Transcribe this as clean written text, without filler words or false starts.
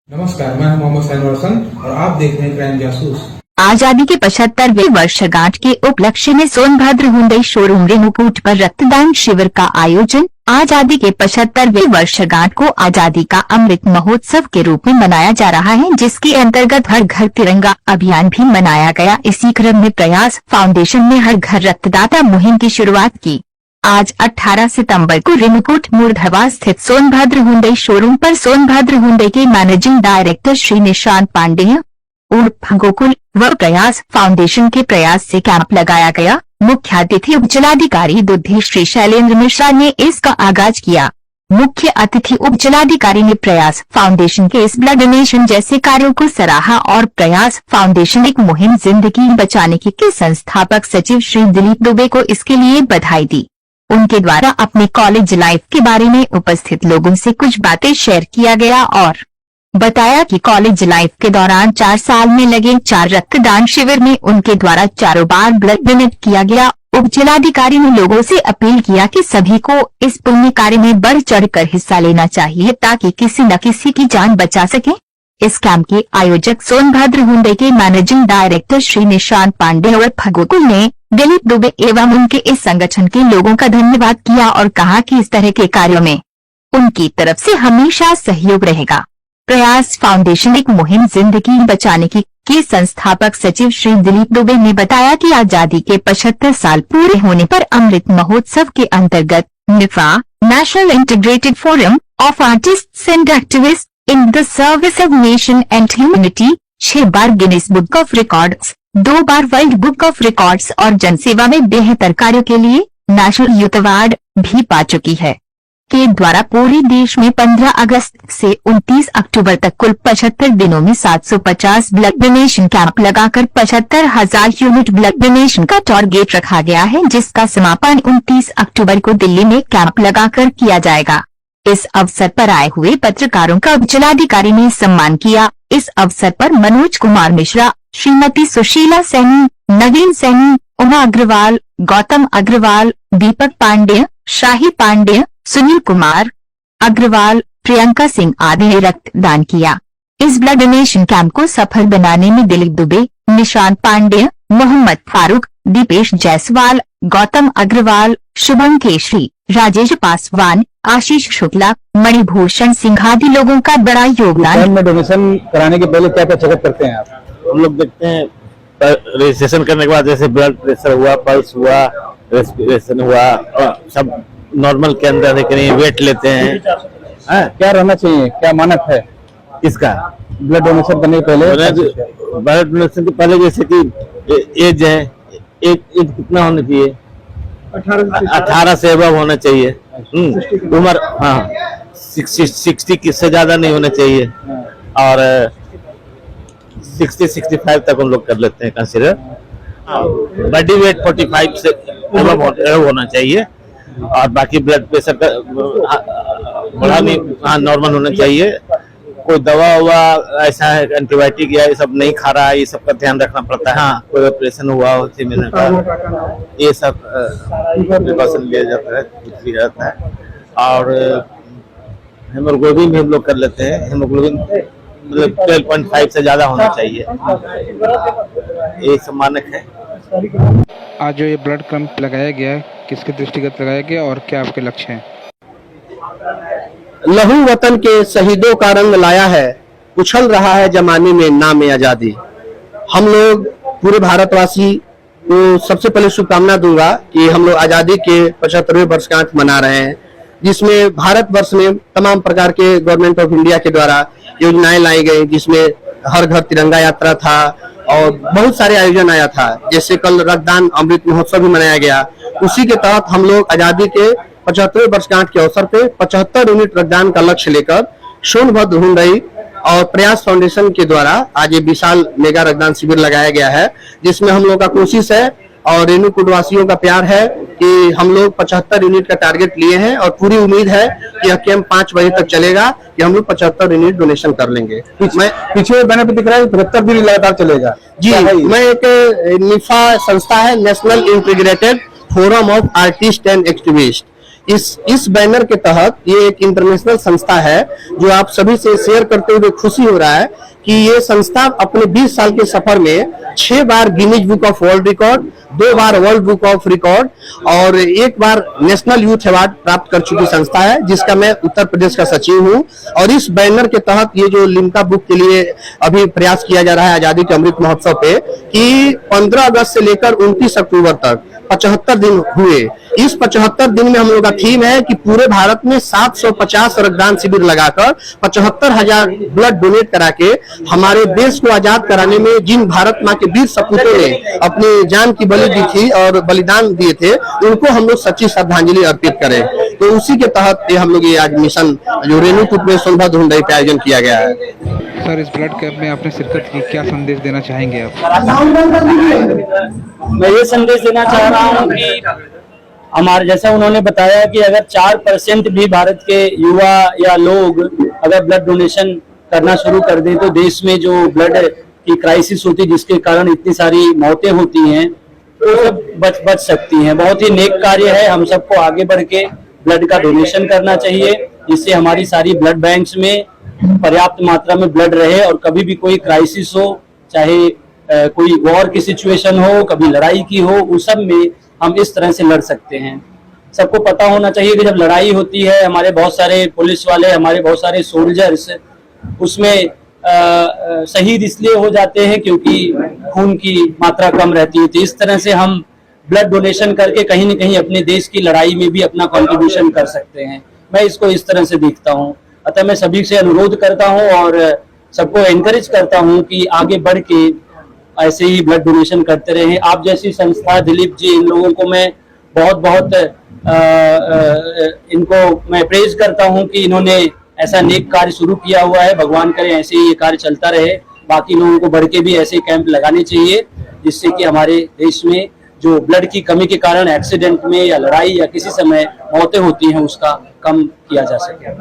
नमस्कार, मैं हूं मोहम्मद सैन रोशन और आप देख रहे हैं क्राइम जासूस। आजादी के 75वें वर्षगांठ के उपलक्ष्य में सोनभद्र हुंडई शोरूम रेणुकूट पर रक्तदान शिविर का आयोजन। आजादी के 75वें वर्षगांठ को आजादी का अमृत महोत्सव के रूप में मनाया जा रहा है, जिसके अंतर्गत हर घर तिरंगा अभियान भी मनाया गया। इसी क्रम में प्रयास फाउंडेशन ने हर घर रक्तदाता मुहिम की शुरुआत की। आज 18 सितंबर को रेणुकूट मूर्धवा स्थित सोनभद्र हुंडई शोरूम पर सोनभद्र हुंडई के मैनेजिंग डायरेक्टर श्री निशांत पांडेय उर्फ गोकुल व प्रयास फाउंडेशन के प्रयास से कैंप लगाया गया। मुख्य अतिथि उपजिलाधिकारी दुद्धि श्री शैलेंद्र मिश्रा ने इसका आगाज किया। मुख्य अतिथि उपजिलाधिकारी ने प्रयास फाउंडेशन के इस ब्लड डोनेशन जैसे कार्यों को सराहा और प्रयास फाउंडेशन एक मुहिम जिंदगी बचाने की के संस्थापक सचिव श्री दिलीप दुबे को इसके लिए बधाई दी। उनके द्वारा अपने कॉलेज लाइफ के बारे में उपस्थित लोगों से कुछ बातें शेयर किया गया और बताया कि कॉलेज लाइफ के दौरान 4 साल में लगे 4 रक्तदान शिविर में उनके द्वारा 4 बार ब्लड डोनेट किया गया। उपजिलाधिकारी ने लोगों से अपील किया कि सभी को इस पुण्य कार्य में बढ़ चढ़कर हिस्सा लेना चाहिए ताकि किसी न किसी की जान बचा सके। इस कैंप के आयोजक सोनभद्र हुंडई के मैनेजिंग डायरेक्टर श्री निशांत पांडे और गोकुल ने दिलीप दुबे एवं उनके इस संगठन के लोगों का धन्यवाद किया और कहा कि इस तरह के कार्यों में उनकी तरफ से हमेशा सहयोग रहेगा। प्रयास फाउंडेशन एक मुहिम जिंदगी बचाने की के संस्थापक सचिव श्री दिलीप दुबे ने बताया कि आजादी के 75 साल पूरे होने पर अमृत महोत्सव के अंतर्गत निफा national integrated forum of artists and activist in the service of nation and humanity 6 बार गिनीज बुक ऑफ रिकॉर्ड्स, 2 बार वर्ल्ड बुक ऑफ रिकॉर्ड्स और जनसेवा में बेहतर कार्यों के लिए नेशनल यूथ अवार्ड भी पा चुकी है। के द्वारा पूरे देश में 15 अगस्त से 29 अक्टूबर तक कुल 75 दिनों में 750 ब्लड डोनेशन कैंप लगाकर 75,000 यूनिट ब्लड डोनेशन का टारगेट रखा गया है, जिसका समापन 29 अक्टूबर को दिल्ली में कैंप लगाकर किया जाएगा। इस अवसर पर आए हुए पत्रकारों का उपजिलाधिकारी ने सम्मान किया। इस अवसर पर मनोज कुमार मिश्रा, श्रीमती सुशीला सैनी, नवीन सैनी, उमा अग्रवाल, गौतम अग्रवाल, दीपक पांडेय, शाही पांडेय, सुनील कुमार अग्रवाल, प्रियंका सिंह आदि ने रक्तदान किया। इस ब्लड डोनेशन कैंप को सफल बनाने में दिलीप दुबे, निशांत पांडेय, मोहम्मद फारूक, दीपेश जायसवाल, गौतम अग्रवाल, शुभम केशरी, राजेश पासवान, आशीष शुक्ला, मणिभूषण सिंह आदि लोगों का बड़ा योगदान। में डोनेशन कराने के पहले क्या क्या चेकअप करते हैं आप? हम लोग देखते हैं रजिस्ट्रेशन करने के बाद जैसे ब्लड प्रेशर हुआ, पल्स हुआ, रेस्पिरेशन हुआ, सब नॉर्मल के अंदर नहीं, वेट लेते हैं। क्या रहना चाहिए, क्या मानक है इसका ब्लड डोनेशन करने के पहले? ब्लड डोनेशन के पहले जैसे कि एज है, एज कितना होना चाहिए? 18 से अबव होना चाहिए। उम्र 60 से ज्यादा नहीं होना चाहिए और 60-65 तक हम लोग कर लेते हैं कंसिडर। बॉडी वेट 45 से अबव होना चाहिए और बाकी ब्लड प्रेशर का बड़ा नहीं, नॉर्मल होना चाहिए। कोई दवा हुआ ऐसा है एंटीबायोटिक या ये सब नहीं खा रहा है, ये सब का ध्यान रखना पड़ता है। हाँ, कोई ऑपरेशन हुआ हो 6 महीने का, ये सब प्रिकॉशन लिया जाता है, कुछ लिया जाता है। और हेमोग्लोबिन भी हम लोग कर लेते हैं। हेमोग्लोबिन मतलब 12.5 से ज्यादा होना चाहिए, ये सब मानक है। आज जो ये ब्लड कैंप लगाया गया है, किसके दृष्टिगत लगाया गया और क्या आपके लक्ष्य हैं? लहू वतन के शहीदों का रंग लाया है, उछल रहा है जमाने में नाम आजादी। हम लोग पूरे भारतवासी को सबसे पहले शुभकामना दूंगा कि हम लोग आजादी के 75वें वर्षगांठ मना रहे हैं, जिसमें भारतवर्ष में तमाम प्रकार के गवर्नमेंट ऑफ इंडिया के द्वारा योजनाएं लाई गई, जिसमें हर घर तिरंगा यात्रा था और बहुत सारे आयोजन आया था। जैसे कल रक्तदान अमृत महोत्सव भी मनाया गया। उसी के तहत हम लोग आजादी के 75वें वर्षगांठ के अवसर पे 75 यूनिट रक्तदान का लक्ष्य लेकर सोनभद्र हुंडई और प्रयास फाउंडेशन के द्वारा आज ये विशाल मेगा रक्तदान शिविर लगाया गया है, जिसमें हम लोग का कोशिश है और रेणुकूट वासियों का प्यार है कि हम लोग 75 यूनिट का टारगेट लिए हैं और पूरी उम्मीद है कि यह कैंप 5 बजे तक चलेगा कि हम लोग 75 यूनिट डोनेशन कर लेंगे। मैं पीछे बैनर पे दिख रहा है 73 दिन लगातार चलेगा जी। मैं एक निफा संस्था है, national integrated forum of artist and activist. इस बैनर के तहत ये एक इंटरनेशनल संस्था है जो आप सभी से शेयर करते हुए खुशी हो रहा है कि ये संस्था अपने 20 साल के सफर में 6 बार Guinness book of world record, 2 बार वर्ल्ड बुक ऑफ रिकॉर्ड और 1 बार नेशनल यूथ अवार्ड प्राप्त कर चुकी संस्था है, जिसका मैं उत्तर प्रदेश का सचिव हूं। और इस बैनर के तहत ये जो लिम्का बुक के लिए अभी प्रयास किया जा रहा है आजादी के अमृत महोत्सव पे कि 15 अगस्त से लेकर 29 अक्टूबर तक 75 दिन हुए। इस 75 दिन में हम लोग का थीम है कि पूरे भारत में 750 रक्तदान शिविर लगाकर 75,000 ब्लड डोनेट करा के हमारे देश को आजाद कराने में जिन भारत माँ के वीर सपूतों ने अपनी जान की बलि दी थी और बलिदान दिए थे, उनको हम लोग सच्ची श्रद्धांजलि अर्पित करें। तो उसी के तहत ये हम लोग ये आज मिशन जो रेणुकूट में सोनभद्र हुंडई पे आयोजन किया गया है। सर, इस ब्लड कैंप में आपने शिरकत की, क्या संदेश देना चाहेंगे आप? मैं ये संदेश देना चाह रहा हूँ कि हमारे जैसा उन्होंने बताया कि अगर 4% भी भारत के युवा या लोग अगर ब्लड डोनेशन करना शुरू कर दें तो देश में जो ब्लड की क्राइसिस होती है जिसके कारण इतनी सारी मौतें होती हैं वो सब बच सकती हैं। बहुत ही नेक कार्य है, हम सबको आगे बढ़ के ब्लड का डोनेशन करना चाहिए जिससे हमारी सारी ब्लड बैंक्स में पर्याप्त मात्रा में ब्लड रहे और कभी भी कोई क्राइसिस हो, चाहे कोई वॉर की सिचुएशन हो, कभी लड़ाई की हो, उस सब में हम इस तरह से लड़ सकते हैं। सबको पता होना चाहिए कि जब लड़ाई होती है हमारे बहुत सारे पुलिस वाले, हमारे बहुत सारे सोल्जर्स उसमें शहीद इसलिए हो जाते हैं क्योंकि खून की मात्रा कम रहती है। तो इस तरह से हम ब्लड डोनेशन करके कहीं न कहीं अपने देश की लड़ाई में भी अपना कंट्रीब्यूशन कर सकते हैं। मैं इसको इस तरह से देखता हूँ। अतः मैं सभी से अनुरोध करता हूँ और सबको एनकरेज करता हूँ कि आगे बढ़ के ऐसे ही ब्लड डोनेशन करते रहें। आप जैसी संस्था, दिलीप जी, इन लोगों को मैं बहुत इनको मैं प्रेज करता हूं कि इन्होंने ऐसा नेक कार्य शुरू किया हुआ है। भगवान करे ऐसे ही ये कार्य चलता रहे। बाकी लोगों को बढ़ के भी ऐसे कैंप लगाने चाहिए जिससे कि हमारे देश में जो ब्लड की कमी के कारण एक्सीडेंट में या लड़ाई या किसी समय मौतें होती हैं उसका कम किया जा सके।